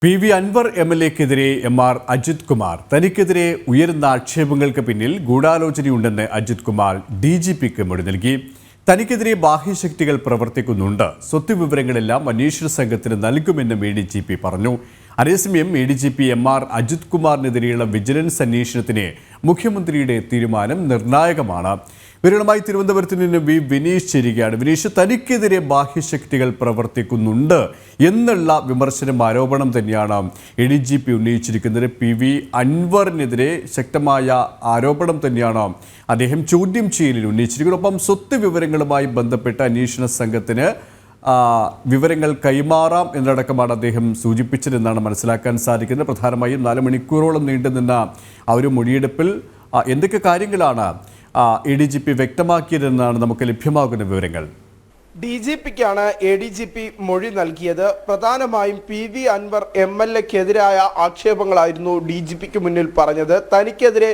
PV Anwar MLA-ക്കെതിരെ MR Ajith Kumar തനിക്കെതിരെ ഉയരുന്ന ആക്ഷേപങ്ങൾക്ക് പിന്നിൽ ഗൂഢാലോചനയുണ്ടെന്ന് അജിത് കുമാർ DGP-ക്ക് മൊഴി നൽകി. തനിക്കെതിരെ ബാഹ്യശക്തികൾ പ്രവർത്തിക്കുന്നുണ്ട്, സ്വത്ത് വിവരങ്ങളെല്ലാം അന്വേഷണ സംഘത്തിന് നൽകുമെന്നും ADGP പറഞ്ഞു. അതേസമയം ADGP MR അജിത് കുമാറിനെതിരെയുള്ള വിജിലൻസ് അന്വേഷണത്തിന് മുഖ്യമന്ത്രിയുടെ തീരുമാനം നിർണായകമാണ്. വിവരങ്ങളുമായി തിരുവനന്തപുരത്ത് നിന്ന് വിനീഷ് ചേരുകയാണ്. വിനീഷ്, തനിക്കെതിരെ ബാഹ്യശക്തികൾ പ്രവർത്തിക്കുന്നുണ്ട് എന്നുള്ള വിമർശനം, ആരോപണം തന്നെയാണ് ADGP ഉന്നയിച്ചിരിക്കുന്നത്. PV അൻവറിനെതിരെ ശക്തമായ ആരോപണം തന്നെയാണ് അദ്ദേഹം ചോദ്യം ചെയ്യലിൽ ഉന്നയിച്ചിരിക്കുന്നത്. ഒപ്പം സ്വത്ത് വിവരങ്ങളുമായി ബന്ധപ്പെട്ട അന്വേഷണ സംഘത്തിന് വിവരങ്ങൾ കൈമാറാം എന്നടക്കമാണ് അദ്ദേഹം സൂചിപ്പിച്ചതെന്നാണ് മനസ്സിലാക്കാൻ സാധിക്കുന്നത്. പ്രധാനമായും 4 മണിക്കൂറോളം നീണ്ടുനിന്ന ആ ഒരു മൊഴിയെടുപ്പിൽ എന്തൊക്കെ കാര്യങ്ങളാണ് ADGP വ്യക്തമാക്കിയതെന്നാണ് നമുക്ക് ലഭ്യമാകുന്ന വിവരങ്ങൾ. DGP-ക്കാണ് ADGP മൊഴി നൽകിയത്. പ്രധാനമായും PV അൻവർ MLA-ക്കെതിരായ ആക്ഷേപങ്ങളായിരുന്നു DGP-ക്ക് മുന്നിൽ പറഞ്ഞത്. തനിക്കെതിരെ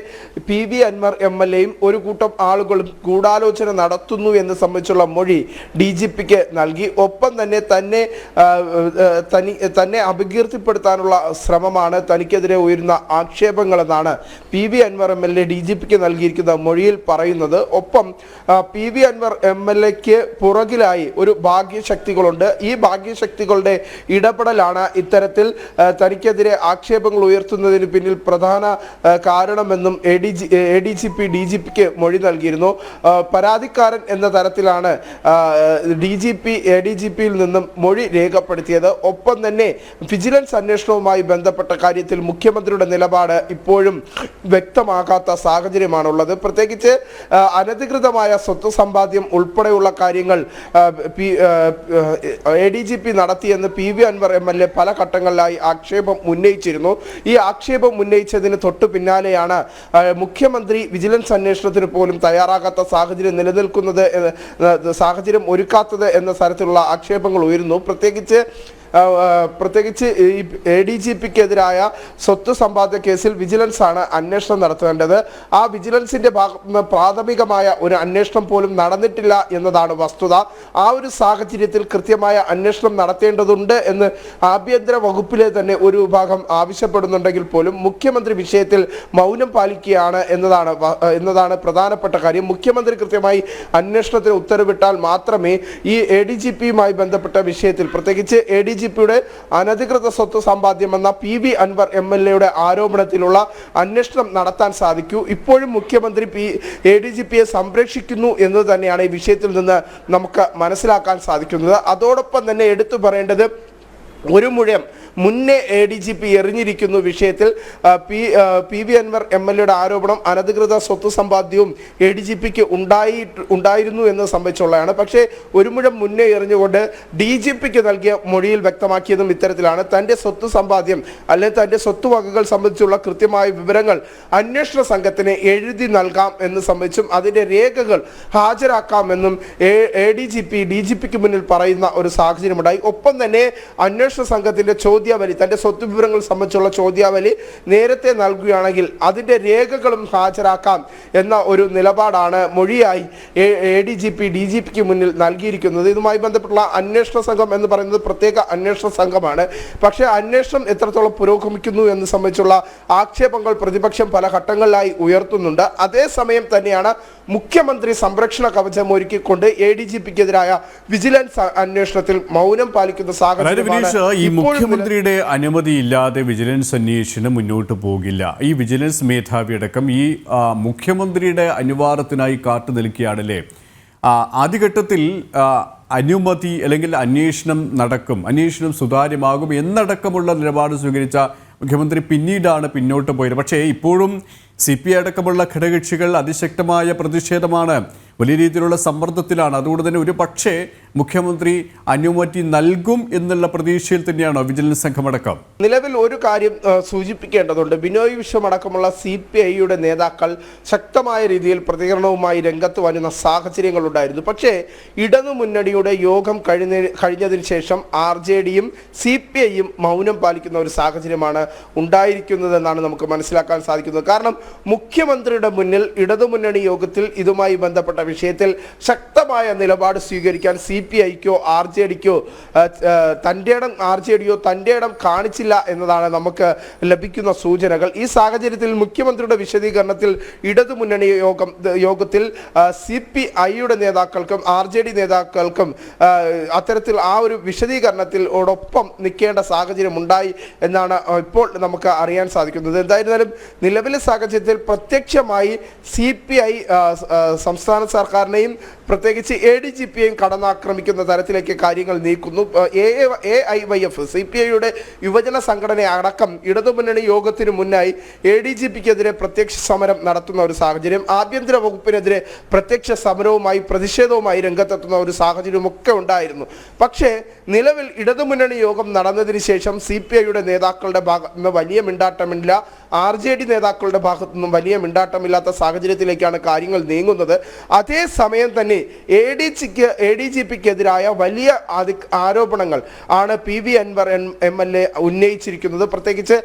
PV അൻവർ MLA-യും ഒരു കൂട്ടം ആളുകളും ഗൂഢാലോചന നടത്തുന്നു എന്ന് സംബന്ധിച്ചുള്ള മൊഴി DGP-ക്ക് നൽകി. ഒപ്പം തന്നെ തന്നെ അപകീർത്തിപ്പെടുത്താനുള്ള ശ്രമമാണ് തനിക്കെതിരെ ഉയരുന്ന ആക്ഷേപങ്ങളെന്നാണ് PV അൻവർ MLA DGP-ക്ക് നൽകിയിരിക്കുന്ന മൊഴിയിൽ പറയുന്നത്. ഒപ്പം PV അൻവർ MLA-ക്ക് പുറകിലായി ഒരു ഭാഗ്യശക്തികളുണ്ട്. ഈ ഭാഗ്യശക്തികളുടെ ഇടപെടലാണ് ഇത്തരത്തിൽ തനിക്കെതിരെ ആക്ഷേപങ്ങൾ ഉയർത്തുന്നതിന് പിന്നിൽ പ്രധാന കാരണമെന്നും ADGP DGP-ക്ക് മൊഴി നൽകിയിരുന്നു. പരാതിക്കാരൻ എന്ന തരത്തിലാണ് ADGP-യിൽ നിന്നും മൊഴി രേഖപ്പെടുത്തിയത്. ഒപ്പം തന്നെ വിജിലൻസ് അന്വേഷണവുമായി ബന്ധപ്പെട്ട കാര്യത്തിൽ മുഖ്യമന്ത്രിയുടെ നിലപാട് ഇപ്പോഴും വ്യക്തമാകാത്ത സാഹചര്യമാണുള്ളത്. പ്രത്യേകിച്ച് അനധികൃതമായ സ്വത്ത് സമ്പാദ്യം ഉൾപ്പെടെയുള്ള കാര്യങ്ങൾ ADGP നടത്തിയെന്ന് PV അൻവർ MLA പല ഘട്ടങ്ങളിലായി ആക്ഷേപം ഉന്നയിച്ചിരുന്നു. ഈ ആക്ഷേപം ഉന്നയിച്ചതിന് തൊട്ടു പിന്നാലെയാണ് മുഖ്യമന്ത്രി വിജിലൻസ് അന്വേഷണത്തിന് പോലും തയ്യാറാകാത്ത സാഹചര്യം നിലനിൽക്കുന്നത്, സാഹചര്യം ഒരുക്കാത്തത് എന്ന തരത്തിലുള്ള ആക്ഷേപങ്ങൾ ഉയരുന്നു. പ്രത്യേകിച്ച് ഈ ADGP-ക്കെതിരായ സ്വത്ത് സമ്പാദ്യ കേസിൽ വിജിലൻസ് ആണ് അന്വേഷണം നടത്തേണ്ടത്. ആ വിജിലൻസിന്റെ പ്രാഥമികമായ ഒരു അന്വേഷണം പോലും നടന്നിട്ടില്ല എന്നതാണ് വസ്തുത. ആ ഒരു സാഹചര്യത്തിൽ കൃത്യമായ അന്വേഷണം നടത്തേണ്ടതുണ്ട് എന്ന് ആഭ്യന്തര വകുപ്പിലെ തന്നെ ഒരു വിഭാഗം ആവശ്യപ്പെടുന്നുണ്ടെങ്കിൽ പോലും മുഖ്യമന്ത്രി വിഷയത്തിൽ മൗനം പാലിക്കുകയാണ് എന്നതാണ് പ്രധാനപ്പെട്ട കാര്യം. മുഖ്യമന്ത്രി കൃത്യമായി അന്വേഷണത്തിന് ഉത്തരവിട്ടാൽ മാത്രമേ ഈ ADGP-യുമായി ബന്ധപ്പെട്ട വിഷയത്തിൽ, പ്രത്യേകിച്ച് ADGP-യുടെ അനധികൃത സ്വത്ത് സമ്പാദ്യമെന്ന PV അൻവർ MLA-യുടെ ആരോപണത്തിലുള്ള അന്വേഷണം നടത്താൻ സാധിക്കൂ. ഇപ്പോഴും മുഖ്യമന്ത്രി ADGP-യെ സംരക്ഷിക്കുന്നു എന്ന് തന്നെയാണ് ഈ വിഷയത്തിൽ നിന്ന് നമുക്ക് മനസ്സിലാക്കാൻ സാധിക്കുന്നത്. അതോടൊപ്പം തന്നെ എടുത്തു പറയേണ്ടത്, ഒരു മുഴം മുന്നേ ADGP എറിഞ്ഞിരിക്കുന്നു വിഷയത്തിൽ. PV അൻവർ MLA-യുടെ ആരോപണം അനധികൃത സ്വത്ത് സമ്പാദ്യവും ADGP-ക്ക് ഉണ്ടായിരുന്നു എന്ന് സംബന്ധിച്ചുള്ളതാണ്. പക്ഷേ ഒരു മുഴം മുന്നേ എറിഞ്ഞുകൊണ്ട് DGP-ക്ക് നൽകിയ മൊഴിയിൽ വ്യക്തമാക്കിയതും ഇത്തരത്തിലാണ്. തൻ്റെ സ്വത്ത് സമ്പാദ്യം അല്ലെങ്കിൽ തൻ്റെ സ്വത്തുവകകൾ സംബന്ധിച്ചുള്ള കൃത്യമായ വിവരങ്ങൾ അന്വേഷണ സംഘത്തിന് എഴുതി നൽകാം എന്ന് സംബന്ധിച്ചും അതിൻ്റെ രേഖകൾ ഹാജരാക്കാമെന്നും ADGP DGP-ക്ക് മുന്നിൽ പറയുന്ന ഒരു സാഹചര്യമുണ്ടായി. ഒപ്പം തന്നെ അന്വേഷണ സംഘത്തിൻ്റെ ചോദ്യാവലി, തൻ്റെ സ്വത്ത് വിവരങ്ങൾ സംബന്ധിച്ചുള്ള ചോദ്യാവലി നേരത്തെ നൽകുകയാണെങ്കിൽ അതിൻ്റെ രേഖകളും ഹാജരാക്കാം എന്ന ഒരു നിലപാടാണ് മൊഴിയായി ADGP DGP-ക്ക് മുന്നിൽ നൽകിയിരിക്കുന്നത്. ഇതുമായി ബന്ധപ്പെട്ടുള്ള അന്വേഷണ സംഘം എന്ന് പറയുന്നത് പ്രത്യേക അന്വേഷണ സംഘമാണ്. പക്ഷേ അന്വേഷണം എത്രത്തോളം പുരോഗമിക്കുന്നു എന്ന് സംബന്ധിച്ചുള്ള ആക്ഷേപങ്ങൾ പ്രതിപക്ഷം പല ഘട്ടങ്ങളിലായി ഉയർത്തുന്നുണ്ട്. അതേസമയം തന്നെയാണ് മുഖ്യമന്ത്രി സംരക്ഷണ കവചം ഒരുക്കിക്കൊണ്ട് ADGP-ക്കെതിരായ വിജിലൻസ് അന്വേഷണത്തിൽ മൗനം പാലിക്കുന്ന സാഹചര്യമാണ്. ഈ മുഖ്യമന്ത്രിയുടെ അനുമതിയില്ലാതെ വിജിലൻസ് അന്വേഷണം മുന്നോട്ട് പോകില്ല. ഈ വിജിലൻസ് മേധാവി അടക്കം ഈ മുഖ്യമന്ത്രിയുടെ അനുവാദത്തിനായി കാത്തു നിൽക്കുകയാണല്ലേ. ആദ്യഘട്ടത്തിൽ അനുമതി അല്ലെങ്കിൽ അന്വേഷണം നടക്കും, അന്വേഷണം സുതാര്യമാകും എന്നടക്കമുള്ള നിലപാട് സ്വീകരിച്ച മുഖ്യമന്ത്രി പിന്നീടാണ് പിന്നോട്ട് പോയത്. പക്ഷേ ഇപ്പോഴും CPI അടക്കമുള്ള ഘടകകക്ഷികൾ അതിശക്തമായ പ്രതിഷേധമാണ്, വലിയ രീതിയിലുള്ള സമ്മർദ്ദത്തിലാണ്. അതുകൊണ്ട് തന്നെ ഒരു പക്ഷേ മുഖ്യമന്ത്രി അനുമതി നൽകും എന്നുള്ള പ്രതീക്ഷയിൽ തന്നെയാണോ വിജിലൻസ് സംഘമടക്കം? നിലവിൽ ഒരു കാര്യം സൂചിപ്പിക്കേണ്ടതുണ്ട്. ബിനോയ് വിശ്വം അടക്കമുള്ള CPI-യുടെ നേതാക്കൾ ശക്തമായ രീതിയിൽ പ്രതികരണവുമായി രംഗത്ത് വരുന്ന സാഹചര്യങ്ങളുണ്ടായിരുന്നു. പക്ഷേ ഇടതുമുന്നണിയുടെ യോഗം കഴിഞ്ഞതിന് ശേഷം RJD-യും CPI-യും മൗനം പാലിക്കുന്ന ഒരു സാഹചര്യമാണ് ഉണ്ടായിരിക്കുന്നതെന്നാണ് നമുക്ക് മനസ്സിലാക്കാൻ സാധിക്കുന്നത്. കാരണം മുഖ്യമന്ത്രിയുടെ മുന്നിൽ ഇടതുമുന്നണി യോഗത്തിൽ ഇതുമായി ബന്ധപ്പെട്ട വിഷയത്തിൽ ശക്തമായ നിലപാട് സ്വീകരിക്കാൻ CPIക്കോ RJDക്കോ തൻ്റെ ഇടം RJDയോ തൻ്റെ ഇടം കാണിച്ചില്ല എന്നതാണ് നമുക്ക് ലഭിക്കുന്ന സൂചനകൾ. ഈ സാഹചര്യത്തിൽ മുഖ്യമന്ത്രിയുടെ വിശദീകരണത്തിൽ ഇടതുമുന്നണി യോഗത്തിൽ CPIയുടെ നേതാക്കൾക്കും RJD നേതാക്കൾക്കും അത്തരത്തിൽ ആ ഒരു വിശദീകരണത്തിനോടൊപ്പം നിൽക്കേണ്ട സാഹചര്യം ഉണ്ടായി എന്നാണ് ഇപ്പോൾ നമുക്ക് അറിയാൻ സാധിക്കുന്നത്. എന്തായിരുന്നാലും നിലവിലെ സാഹചര്യത്തിൽ പ്രത്യക്ഷമായി CPI സംസ്ഥാന സർക്കാരിനെയും പ്രത്യേകിച്ച് ADGPയെയും കടന്നാക്രമിക്കുന്ന തരത്തിലേക്ക് കാര്യങ്ങൾ നീക്കുന്നു. AIYF CPIയുടെ യുവജന സംഘടന അടക്കം ഇടതുമുന്നണി യോഗത്തിന് മുന്നായി ADGPക്കെതിരെ പ്രത്യക്ഷ സമരം നടത്തുന്ന ഒരു സാഹചര്യം, ആഭ്യന്തര വകുപ്പിനെതിരെ പ്രത്യക്ഷ സമരവുമായി പ്രതിഷേധവുമായി രംഗത്തെത്തുന്ന ഒരു സാഹചര്യമൊക്കെ ഉണ്ടായിരുന്നു. പക്ഷേ നിലവിൽ ഇടതുമുന്നണി യോഗം നടന്നതിന് ശേഷം CPIയുടെ നേതാക്കളുടെ ഭാഗത്തു നിന്ന് വലിയ മിണ്ടാട്ടമില്ല, RJD നേതാക്കളുടെ ഭാഗത്തു നിന്നും വലിയ മിണ്ടാട്ടമില്ലാത്ത സാഹചര്യത്തിലേക്കാണ് കാര്യങ്ങൾ നീങ്ങുന്നത്. അതേസമയം തന്നെ ADGPക്കെതിരായ വലിയ ആരോപണങ്ങൾ ആണ് PV അൻവർ MLA ഉന്നയിച്ചിരിക്കുന്നത്. പ്രത്യേകിച്ച്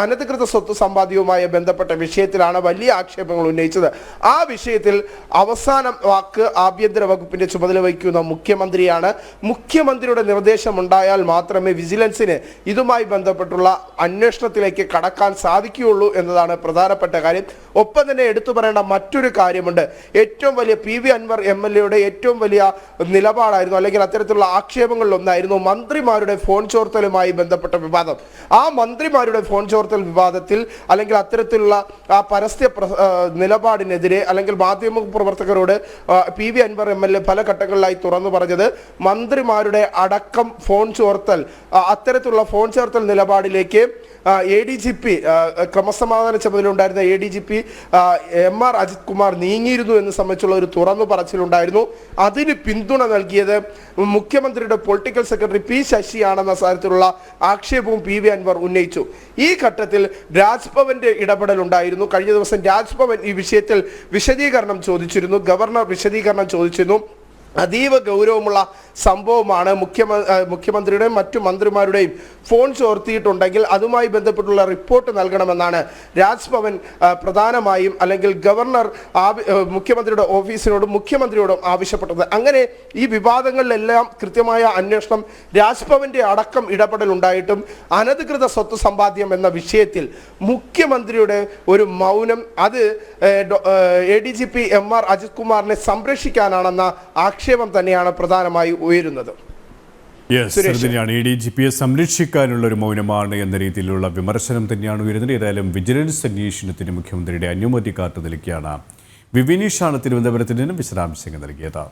അനധികൃത സ്വത്ത് സമ്പാദ്യവുമായി ബന്ധപ്പെട്ട വിഷയത്തിലാണ് വലിയ ആക്ഷേപങ്ങൾ ഉന്നയിച്ചത്. ആ വിഷയത്തിൽ അവസാന വാക്ക് ആഭ്യന്തര വകുപ്പിന്റെ ചുമതല വഹിക്കുന്ന മുഖ്യമന്ത്രിയാണ്. മുഖ്യമന്ത്രിയുടെ നിർദ്ദേശമുണ്ടായാൽ മാത്രമേ വിജിലൻസിന് ഇതുമായി ബന്ധപ്പെട്ടുള്ള അന്വേഷണത്തിലേക്ക് കടക്കാൻ സാധിക്കുകയുള്ളൂ എന്നതാണ് പ്രധാനപ്പെട്ട കാര്യം. ഒപ്പം തന്നെ എടുത്തു പറയേണ്ട മറ്റൊരു കാര്യമുണ്ട്. ഏറ്റവും വലിയ PV അൻവർ MLAയുടെ ഏറ്റവും വലിയ നിലപാടായിരുന്നു, അല്ലെങ്കിൽ അത്തരത്തിലുള്ള ആക്ഷേപങ്ങളിലൊന്നായിരുന്നു മന്ത്രിമാരുടെ ഫോൺ ചോർത്തലുമായി ബന്ധപ്പെട്ട വിവാദം. ആ മന്ത്രിമാരുടെ ഫോൺ ചോർത്തൽ വിവാദത്തിൽ അല്ലെങ്കിൽ അത്തരത്തിലുള്ള ആ പരസ്യ നിലപാടിനെതിരെ അല്ലെങ്കിൽ മാധ്യമ പ്രവർത്തകരോട് PV അൻവർ MLA പല ഘട്ടങ്ങളിലായി തുറന്നു പറഞ്ഞത് മന്ത്രിമാരുടെ അടക്കം ഫോൺ ചോർത്തൽ, അത്തരത്തിലുള്ള ഫോൺ ചോർത്തൽ നിലപാടിലേക്ക് ADGP ക്രമസമാധാന ചുമതല ഉണ്ടായിരുന്ന ADGP MR അജിത് കുമാർ നീങ്ങിയിരുന്നു എന്ന് സംബന്ധിച്ചുള്ള ഒരു തുറന്നു പറച്ചിലുണ്ടായിരുന്നു. അതിന് പിന്തുണ നൽകിയത് മുഖ്യമന്ത്രിയുടെ പൊളിറ്റിക്കൽ സെക്രട്ടറി P ശശിയാണെന്ന തരത്തിലുള്ള ആക്ഷേപവും PV അൻവർ ഉന്നയിച്ചു. ഈ ഘട്ടത്തിൽ രാജ്ഭവന്റെ ഇടപെടൽ ഉണ്ടായിരുന്നു. കഴിഞ്ഞ ദിവസം രാജ്ഭവൻ ഈ വിഷയത്തിൽ വിശദീകരണം ചോദിച്ചിരുന്നു, ഗവർണർ വിശദീകരണം ചോദിച്ചിരുന്നു. അതീവ ഗൗരവമുള്ള സംഭവമാണ്. മുഖ്യമന്ത്രിയുടെയും മറ്റു മന്ത്രിമാരുടെയും ഫോൺ ചോർത്തിയിട്ടുണ്ടെങ്കിൽ അതുമായി ബന്ധപ്പെട്ടുള്ള റിപ്പോർട്ട് നൽകണമെന്നാണ് രാജ്ഭവൻ പ്രധാനമായും അല്ലെങ്കിൽ ഗവർണർ മുഖ്യമന്ത്രിയുടെ ഓഫീസിനോടും മുഖ്യമന്ത്രിയോടും ആവശ്യപ്പെട്ടത്. അങ്ങനെ ഈ വിവാദങ്ങളിലെല്ലാം കൃത്യമായ അന്വേഷണം, രാജ്ഭവന്റെ അടക്കം ഇടപെടൽ ഉണ്ടായിട്ടും അനധികൃത സ്വത്ത് സമ്പാദ്യം എന്ന വിഷയത്തിൽ മുഖ്യമന്ത്രിയുടെ ഒരു മൗനം അത് ADGP MR അജിത് കുമാറിനെ സംരക്ഷിക്കാനാണെന്ന ആക്ഷേപം തന്നെയാണ് പ്രധാനമായി ഉയരുന്നത്. ADGPയെ സംരക്ഷിക്കാനുള്ള ഒരു മൗനമാണ് എന്ന രീതിയിലുള്ള വിമർശനം തന്നെയാണ് ഉയരുന്നത്. ഏതായാലും വിജിലൻസ് അന്വേഷണത്തിന് മുഖ്യമന്ത്രിയുടെ അനുമതി കാത്തു നിൽക്കുകയാണ്. വിനീഷാണ് തിരുവനന്തപുരത്ത് നിന്നും വിശദാംശങ്ങൾ നൽകിയത്.